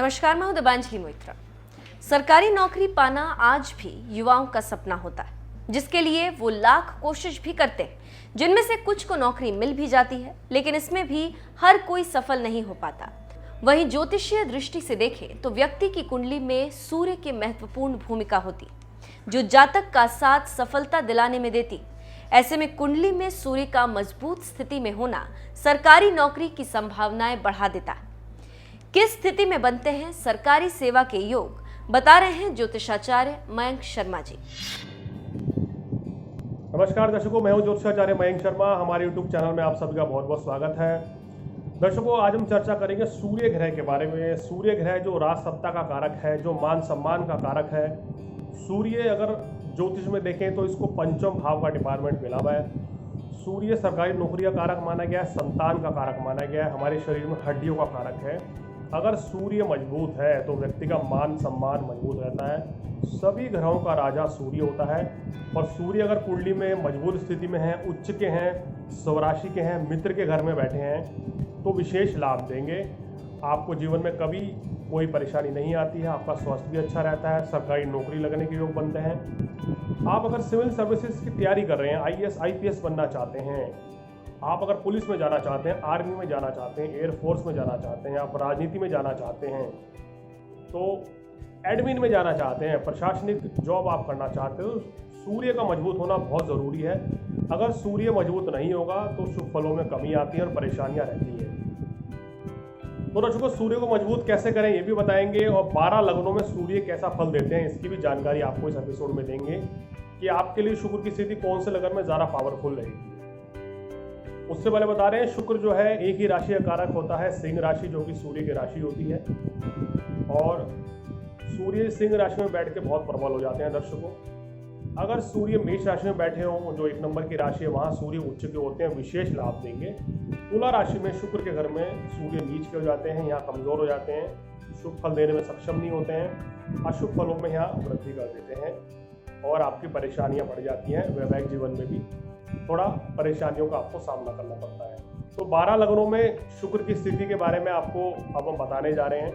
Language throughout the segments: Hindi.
नमस्कार, मैं हूं दिबांजलि मोइत्रा। सरकारी नौकरी पाना आज भी युवाओं का सपना होता है, जिसके लिए वो लाख कोशिश भी करते हैं। जिनमें से कुछ को नौकरी मिल भी जाती है, लेकिन इसमें भी हर कोई सफल नहीं हो पाता। वहीं ज्योतिषीय दृष्टि से देखें तो व्यक्ति की कुंडली में सूर्य की महत्वपूर्ण भूमिका होती, जो जातक का साथ सफलता दिलाने में देती। ऐसे में कुंडली में सूर्य का मजबूत स्थिति में होना सरकारी नौकरी की संभावनाएं बढ़ा देता है। किस स्थिति में बनते हैं सरकारी सेवा के योग, बता रहे हैं ज्योतिषाचार्य मयंक शर्मा जी। नमस्कार दर्शकों, मैं हूं ज्योतिषाचार्य मयंक शर्मा। हमारे YouTube चैनल में आप सभी का बहुत बहुत स्वागत है। दर्शकों, आज हम चर्चा करेंगे सूर्य ग्रह के बारे में। सूर्य ग्रह जो राज सत्ता का कारक है, जो मान सम्मान का कारक है। सूर्य अगर ज्योतिष में देखें तो इसको पंचम भाव का डिपार्टमेंट मिला हुआ है। सूर्य सरकारी नौकरी का कारक माना गया है, संतान का कारक माना गया है, हमारे शरीर में हड्डियों का कारक है। अगर सूर्य मजबूत है तो व्यक्ति का मान सम्मान मजबूत रहता है। सभी ग्रहों का राजा सूर्य होता है, और सूर्य अगर कुंडली में मजबूत स्थिति में है, उच्च के हैं, स्वराशि के हैं, मित्र के घर में बैठे हैं, तो विशेष लाभ देंगे। आपको जीवन में कभी कोई परेशानी नहीं आती है, आपका स्वास्थ्य भी अच्छा रहता है, सरकारी नौकरी लगने के योग बनते हैं। आप अगर सिविल सर्विसेज की तैयारी कर रहे हैं, IAS IPS बनना चाहते हैं, आप अगर पुलिस में जाना चाहते हैं, आर्मी में जाना चाहते हैं, एयरफोर्स में जाना चाहते हैं, आप राजनीति में जाना चाहते हैं, तो एडमिन में जाना चाहते हैं, प्रशासनिक जॉब आप करना चाहते हो, सूर्य का मजबूत होना बहुत ज़रूरी है। अगर सूर्य मजबूत नहीं होगा तो शुभ फलों में कमी आती है और परेशानियां रहती हैं। तो दर्शकों, सूर्य को मजबूत कैसे करें ये भी बताएंगे, और 12 लग्नों में सूर्य कैसा फल देते हैं इसकी भी जानकारी आपको इस एपिसोड में देंगे कि आपके लिए शुक्र की स्थिति कौन से लगन में ज़्यादा पावरफुल रहेगी। उससे पहले बता रहे हैं, शुक्र जो है एक ही राशि का कारक होता है, सिंह राशि, जो कि सूर्य की राशि होती है। और सूर्य सिंह राशि में बैठ के बहुत प्रबल हो जाते हैं दर्शकों। अगर सूर्य मेष राशि में बैठे हों, जो 1 नंबर की राशि है, वहाँ सूर्य उच्च के होते हैं, विशेष लाभ देंगे। तुला राशि में शुक्र के घर में सूर्य नीच के हो जाते हैं, यहाँ कमजोर हो जाते हैं, शुभ फल देने में सक्षम नहीं होते हैं, अशुभ फलों में यहाँ वृद्धि कर देते हैं, और आपकी परेशानियाँ बढ़ जाती हैं। वैवाहिक जीवन में भी थोड़ा परेशानियों का आपको सामना करना पड़ता है। तो 12 लग्नों में शुक्र की स्थिति के बारे में आपको अब हम बताने जा रहे हैं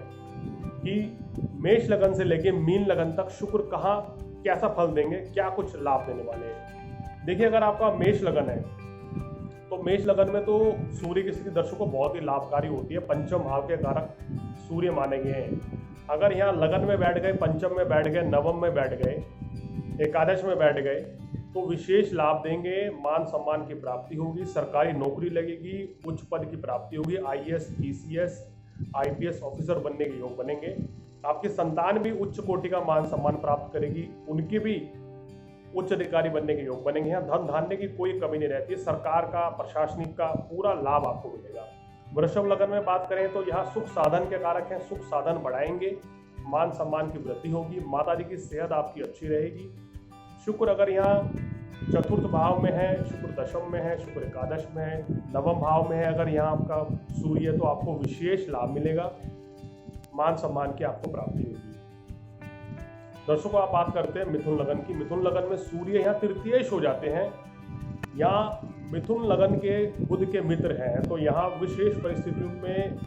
कि मेष लगन से लेके मीन लगन तक शुक्र कहाँ कैसा फल देंगे, क्या कुछ लाभ देने वाले हैं। देखिए, अगर आपका मेष लगन है तो मेष लगन में तो सूर्य की स्थिति दर्शकों बहुत ही लाभकारी होती है। पंचम भाव के कारक सूर्य माने गए हैं। अगर यहाँ लगन में बैठ गए, पंचम में बैठ गए, नवम में बैठ गए, एकादश में बैठ गए, तो विशेष लाभ देंगे। मान सम्मान की प्राप्ति होगी, सरकारी नौकरी लगेगी, उच्च पद की प्राप्ति होगी, IAS PCS IPS ऑफिसर बनने के योग बनेंगे। आपकी संतान भी उच्च कोटि का मान सम्मान प्राप्त करेगी, उनके भी उच्च अधिकारी बनने के योग बनेंगे। यहाँ धन धान्य की कोई कमी नहीं रहती, सरकार का, प्रशासनिक का पूरा लाभ आपको मिलेगा। वृषभ लगन में बात करें तो यहाँ सुख साधन के कारक हैं, सुख साधन बढ़ाएंगे, मान सम्मान की वृद्धि होगी, माता जी की सेहत आपकी अच्छी रहेगी। शुक्र अगर यहाँ चतुर्थ भाव में है, शुक्र दशम में है, शुक्र एकादश में है, नवम भाव में है, अगर यहाँ आपका सूर्य, तो आपको विशेष लाभ मिलेगा, मान सम्मान की आपको प्राप्ति होगी। दर्शकों, आप बात करते हैं मिथुन लगन की। मिथुन लगन में सूर्य यहाँ तृतीयेश हो जाते हैं। यहाँ मिथुन लगन के बुध के मित्र हैं, तो यहाँ विशेष परिस्थितियों में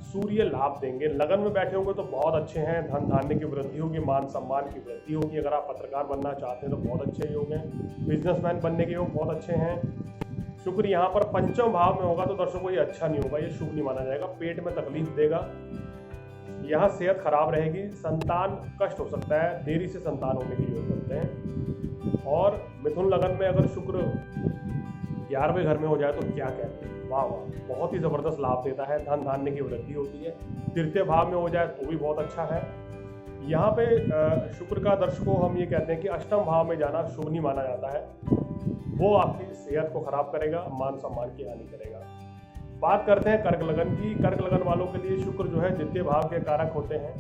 सूर्य लाभ देंगे। लगन में बैठे होंगे तो बहुत अच्छे हैं, धन धान्य की वृद्धि होगी, मान सम्मान की वृद्धि होगी। अगर आप पत्रकार बनना चाहते हैं तो बहुत अच्छे योग हैं, बिजनेसमैन बनने के योग बहुत अच्छे हैं। शुक्र यहाँ पर पंचम भाव में होगा तो दर्शकों ये अच्छा नहीं होगा, ये शुभ नहीं माना जाएगा, पेट में तकलीफ देगा, यहाँ सेहत खराब रहेगी, संतान कष्ट हो सकता है, देरी से संतान होने के योग बनते हैं। और मिथुन लगन में अगर शुक्र 11वें घर में हो जाए तो क्या कहते हैं, वाह वाह, बहुत ही ज़बरदस्त लाभ देता है, धन धान्य की वृद्धि होती है। तृतीय भाव में हो जाए तो भी बहुत अच्छा है। यहाँ पे शुक्र का दर्शकों हम ये कहते हैं कि अष्टम भाव में जाना शुभ नहीं माना जाता है, वो आपकी सेहत को खराब करेगा, मान सम्मान की हानि करेगा। बात करते हैं कर्क लगन की। कर्क लगन वालों के लिए शुक्र जो है द्वितीय भाव के कारक होते हैं,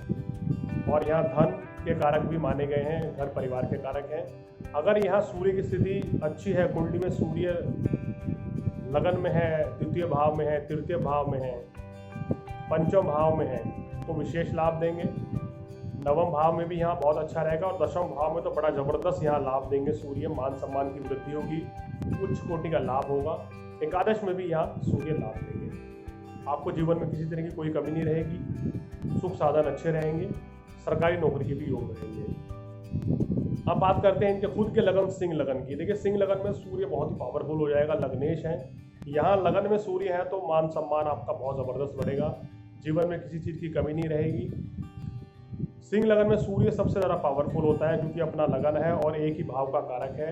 और यहाँ धन के कारक भी माने गए हैं, घर परिवार के कारक हैं। अगर यहाँ सूर्य की स्थिति अच्छी है, कुंडली में सूर्य लगन में है, द्वितीय भाव में है, तृतीय भाव में है, पंचम भाव में है, तो विशेष लाभ देंगे। नवम भाव में भी यहाँ बहुत अच्छा रहेगा, और दशम भाव में तो बड़ा जबरदस्त यहाँ लाभ देंगे सूर्य, मान सम्मान की वृद्धि होगी, उच्च कोटि का लाभ होगा। एकादश में भी यहाँ सूर्य लाभ देंगे, आपको जीवन में किसी तरह की कोई कमी नहीं रहेगी। सुख साधन अच्छे रहेंगे, सरकारी नौकरी के भी योग रहेंगे। अब बात करते हैं इनके खुद के लगन सिंह लगन की। देखिए सिंह लगन में सूर्य बहुत ही पावरफुल हो जाएगा, लग्नेश है। यहाँ लगन में सूर्य है तो मान सम्मान आपका बहुत ज़बरदस्त बढ़ेगा, जीवन में किसी चीज़ की कमी नहीं रहेगी। सिंह लगन में सूर्य सबसे ज़्यादा पावरफुल होता है क्योंकि अपना लगन है और एक ही भाव का कारक है।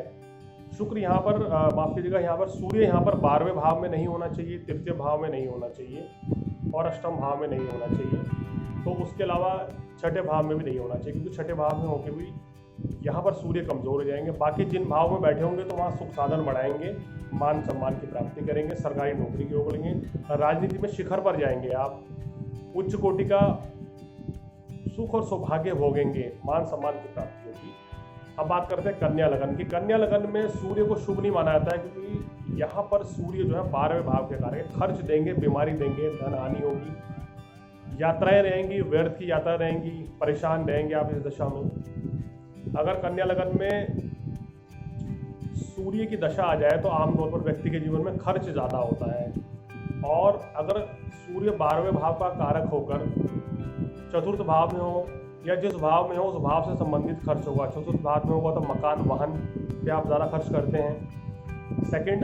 शुक्र यहाँ पर माफ कीजिएगा, यहाँ पर सूर्य यहाँ पर 12वें भाव में नहीं होना चाहिए, तृतीय भाव में नहीं होना चाहिए और अष्टम भाव में नहीं होना चाहिए। तो उसके अलावा छठे भाव में भी नहीं होना चाहिए क्योंकि छठे भाव में होकर भी यहाँ पर सूर्य कमज़ोर हो जाएंगे। बाकी जिन भाव में बैठे होंगे तो वहाँ सुख साधन बढ़ाएंगे, मान सम्मान की प्राप्ति करेंगे, सरकारी नौकरी के योग लेंगे, राजनीति में शिखर पर जाएंगे आप, उच्च कोटि का सुख और सौभाग्य भोगेंगे, मान सम्मान की प्राप्ति होगी। अब बात करते हैं कन्या लगन की। कन्या लगन में सूर्य को शुभ नहीं माना जाता है क्योंकि यहाँ पर सूर्य जो है 12वें भाव के कारण खर्च देंगे, बीमारी देंगे, धन हानि होगी, यात्राएं रहेंगी, व्यर्थ की यात्रा रहेंगी, परेशान रहेंगे आप इस दशा में। अगर कन्या लगन में सूर्य की दशा आ जाए तो आमतौर पर व्यक्ति के जीवन में खर्च ज़्यादा होता है, और अगर सूर्य 12वें भाव का कारक होकर चतुर्थ भाव में हो या जिस भाव में हो उस भाव से संबंधित खर्च होगा। चतुर्थ भाव में होगा तो मकान वाहन पे आप ज़्यादा खर्च करते हैं, सेकंड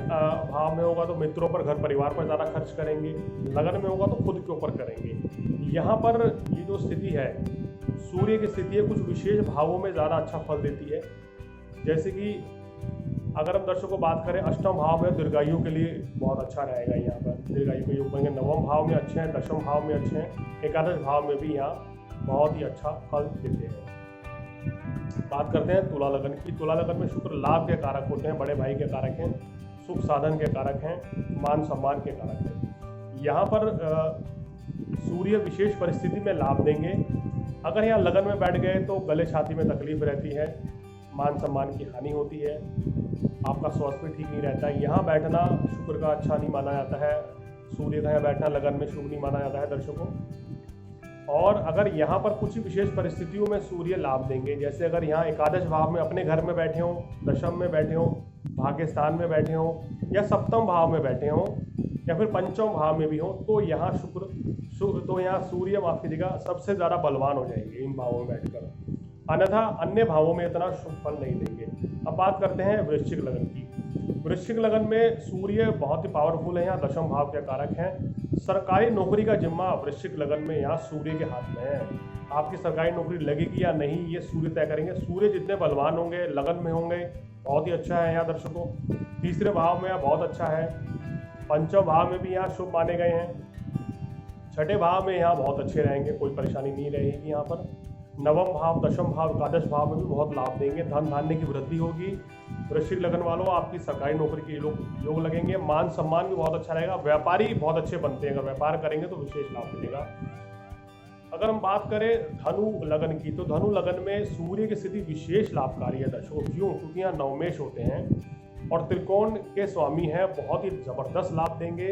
भाव में होगा तो मित्रों पर, घर परिवार पर ज़्यादा खर्च करेंगे, लगन में होगा तो खुद के ऊपर करेंगे। यहाँ पर ये जो स्थिति है, सूर्य की स्थिति है, कुछ विशेष भावों में ज़्यादा अच्छा फल देती है। जैसे कि अगर हम दर्शकों बात करें अष्टम भाव में दीर्घायु के लिए बहुत अच्छा रहेगा, यहाँ पर दीर्घायु के योग बनेंगे, नवम भाव में अच्छे हैं, दशम भाव में अच्छे हैं, एकादश भाव में भी यहाँ बहुत ही अच्छा फल देते हैं। बात करते हैं तुला लगन की। तुला लगन में शुक्र लाभ के कारक होते हैं, बड़े भाई के कारक हैं, सुख साधन के कारक हैं, मान सम्मान के कारक हैं। यहाँ पर सूर्य विशेष परिस्थिति में लाभ देंगे। अगर यहाँ लगन में बैठ गए तो गले छाती में तकलीफ रहती है, मान सम्मान की हानि होती है, आपका स्वास्थ्य भी ठीक नहीं रहता है। यहाँ बैठना शुक्र का अच्छा नहीं माना जाता है, सूर्य का यहाँ बैठना लगन में शुभ नहीं माना जाता है दर्शकों। और अगर यहाँ पर कुछ विशेष परिस्थितियों में सूर्य लाभ देंगे, जैसे अगर यहाँ एकादश भाव में अपने घर में बैठे हों, दशम में बैठे हों, भाग्य स्थान में बैठे हों या सप्तम भाव में बैठे हों या फिर पंचम भाव में भी हों, तो यहाँ तो यहाँ सूर्य माफ कीजिएगा सबसे ज़्यादा बलवान हो जाएंगे इन भावों में बैठकर, अन्यथा अन्य भावों में इतना शुभ फल नहीं देंगे। अब बात करते हैं वृश्चिक लगन की। वृश्चिक लगन में सूर्य बहुत ही पावरफुल है, यहाँ दशम भाव के कारक हैं। सरकारी नौकरी का जिम्मा वृश्चिक लगन में यहाँ सूर्य के हाथ में है। आपकी सरकारी नौकरी लगेगी या नहीं ये सूर्य तय करेंगे। सूर्य जितने बलवान होंगे, लगन में होंगे, बहुत ही अच्छा है यहाँ दर्शकों। तीसरे भाव में बहुत अच्छा है, पंचम भाव में भी यहाँ शुभ माने गए हैं, छठे भाव में यहाँ बहुत अच्छे रहेंगे, कोई परेशानी नहीं रहेगी। यहाँ पर नवम भाव, दशम भाव, एकादश भाव में भी बहुत लाभ देंगे, धन धान्य की वृद्धि होगी। वृश्चिक लगन वालों आपकी सरकारी नौकरी के योग लगेंगे, मान सम्मान भी बहुत अच्छा रहेगा, व्यापारी बहुत अच्छे बनते हैं, अगर व्यापार करेंगे तो विशेष लाभ मिलेगा। अगर हम बात करें धनु लगन की, तो धनु लगन में सूर्य की स्थिति विशेष लाभकारी है दर्शकों। क्यों? क्योंकि यहाँ नवमेश होते हैं और त्रिकोण के स्वामी हैं, बहुत ही जबरदस्त लाभ देंगे।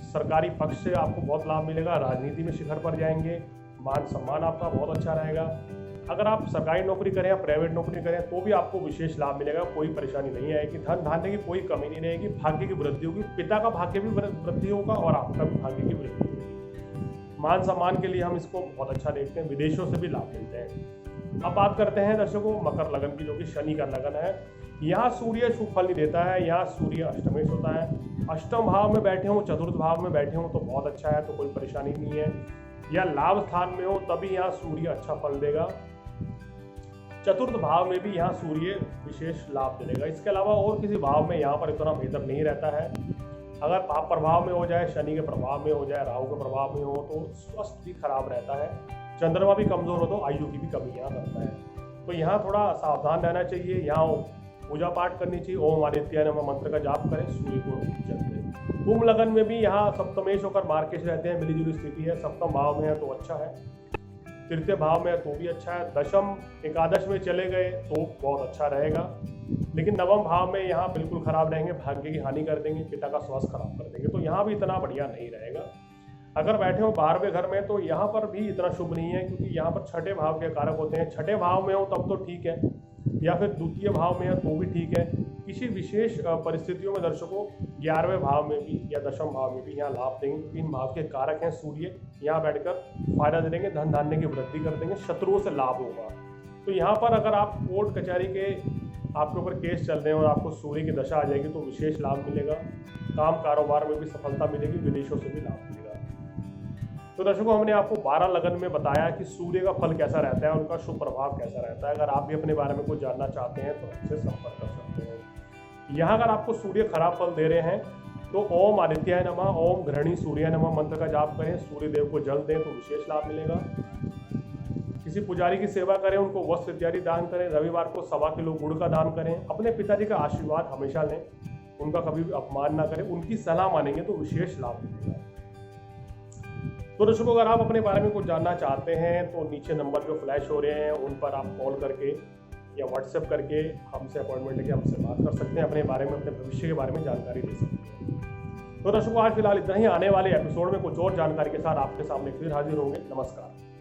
सरकारी पक्ष से आपको बहुत लाभ मिलेगा, राजनीति में शिखर पर जाएंगे, मान सम्मान आपका बहुत अच्छा रहेगा। अगर आप सरकारी नौकरी करें या प्राइवेट नौकरी करें तो भी आपको विशेष लाभ मिलेगा, कोई परेशानी नहीं आएगी, धन धान्य की कोई कमी नहीं रहेगी, भाग्य की वृद्धि होगी, पिता का भाग्य भी वृद्धि होगा और आपका भी भाग्य की वृद्धि होगी। मान सम्मान के लिए हम इसको बहुत अच्छा देखते हैं, विदेशों से भी लाभ मिलते हैं। अब बात करते हैं दर्शकों मकर लगन की, जो कि शनि का लगन है। यहाँ सूर्य शुभ फल नहीं देता है, यहाँ सूर्य अष्टमेश होता है। अष्टम भाव में बैठे हों, चतुर्थ भाव में बैठे हों तो बहुत अच्छा है, तो कोई परेशानी नहीं है। या लाभ स्थान में हो तभी यहाँ सूर्य अच्छा फल देगा। चतुर्थ भाव में भी यहाँ सूर्य विशेष लाभ देगा। इसके अलावा और किसी भाव में यहाँ पर इतना बेहतर नहीं रहता है। अगर पाप प्रभाव में हो जाए, शनि के प्रभाव में हो जाए, राहु के प्रभाव में हो तो स्वास्थ्य भी खराब रहता है, चंद्रमा भी कमजोर हो तो आयु की भी कमी यहाँ करता है। तो यहाँ थोड़ा सावधान रहना चाहिए। यहाँ पूजा पाठ करनी चाहिए, ओम आदित्य नमः मंत्र का जाप करें, सूर्य को जल दें। कुंभ लगन में भी यहाँ सप्तमेश होकर मार्केश रहते हैं, मिलीजुली स्थिति है। सप्तम भाव में है तो अच्छा है, तृतीय भाव में है तो भी अच्छा है, दशम एकादश में चले गए तो बहुत अच्छा रहेगा, लेकिन नवम भाव में यहाँ बिल्कुल खराब रहेंगे, भाग्य की हानि कर देंगे, पिता का स्वास्थ्य खराब कर देंगे, तो यहाँ भी इतना बढ़िया नहीं रहेगा। अगर बैठे हो 12वें घर में तो यहाँ पर भी इतना शुभ नहीं है, क्योंकि यहाँ पर छठे भाव के कारक होते हैं। छठे भाव में हो तब तो ठीक है, या फिर द्वितीय भाव में है तो भी ठीक है। किसी विशेष परिस्थितियों में दर्शकों 11वें भाव में भी या 10वें भाव में भी यहाँ लाभ देंगे, क्योंकि इन भाव के कारक हैं सूर्य। यहाँ बैठकर फायदा दे देंगे, धन धान्य की वृद्धि कर देंगे, शत्रुओं से लाभ होगा। तो यहाँ पर अगर आप कोर्ट कचहरी के आपके ऊपर केस चल रहे हैं और आपको सूर्य की दशा आ जाएगी तो विशेष लाभ मिलेगा। काम कारोबार में भी सफलता मिलेगी, विदेशों से भी लाभ मिलेगा। तो दर्शकों, हमने आपको 12 लगन में बताया कि सूर्य का फल कैसा रहता है, उनका शुभ प्रभाव कैसा रहता है। अगर आप भी अपने बारे में कुछ जानना चाहते हैं तो हमसे संपर्क कर सकते हैं। यहाँ अगर आपको सूर्य खराब फल दे रहे हैं तो ओम आदित्याय नमः, ओम घृणी सूर्याय नमः मंत्र का जाप करें, सूर्य देव को जल दें तो विशेष लाभ मिलेगा। किसी पुजारी की सेवा करें, उनको वस्त्र इत्यादि दान करें। रविवार को 1.25 किलो गुड़ का दान करें। अपने पिताजी का आशीर्वाद हमेशा लें, उनका कभी भी अपमान ना करें, उनकी सलाह मानेंगे तो विशेष लाभ मिलेगा। तो दर्शकों, अगर आप अपने बारे में कुछ जानना चाहते हैं तो नीचे नंबर जो फ्लैश हो रहे हैं उन पर आप कॉल करके या व्हाट्सएप करके हमसे अपॉइंटमेंट लेके हमसे बात कर सकते हैं, अपने बारे में, अपने भविष्य के बारे में जानकारी दे सकते हैं। तो दर्शकों, आज फिलहाल इतना ही। आने वाले एपिसोड में कुछ और जानकारी के साथ आपके सामने फिर हाजिर होंगे। नमस्कार।